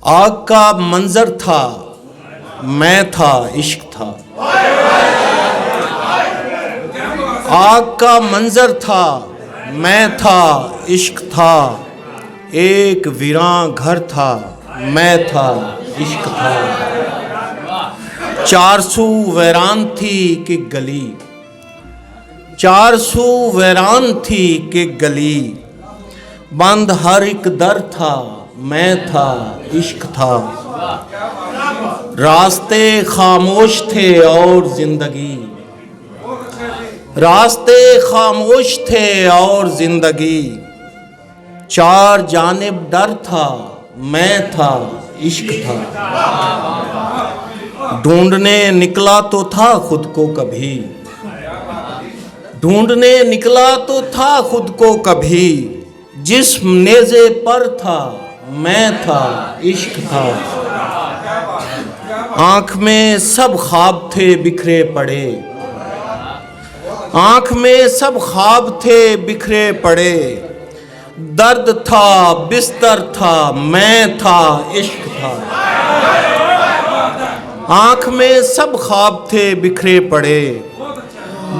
आग का मंजर था, मैं था, इश्क था। आग का मंजर था, मैं था, इश्क था। एक वीरां घर था, मैं था, इश्क था। चारसू वैरान थी कि गली, चारसू वैरान थी कि गली। बंद हर एक दर था, मैं था, इश्क था। रास्ते खामोश थे और जिंदगी, रास्ते खामोश थे और जिंदगी। चार जानिब डर था, मैं था, इश्क था। ढूंढने निकला तो था खुद को कभी, ढूंढने निकला तो था खुद को कभी। जिस नेज़े पर था, मैं था, इश्क था। आंख में सब ख्वाब थे बिखरे पड़े, आंख में सब ख्वाब थे बिखरे पड़े। दर्द था, बिस्तर था, मैं था, इश्क था। आंख में सब ख्वाब थे बिखरे पड़े।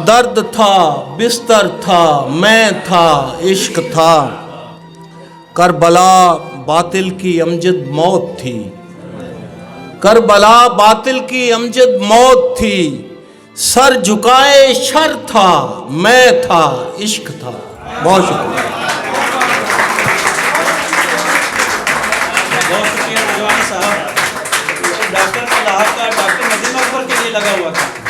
दर्द था, बिस्तर था, मैं था, इश्क था। करबला बातिल की अमजद मौत थी, करबला बातिल की अमजद मौत थी। सर झुकाए शर था, मैं था, इश्क था। बहुत शुक्रिया। बहुत शुक्रिया नजवानी साहब। डॉक्टर का डॉक्टर नदीम अकबर के लिए लगा हुआ था।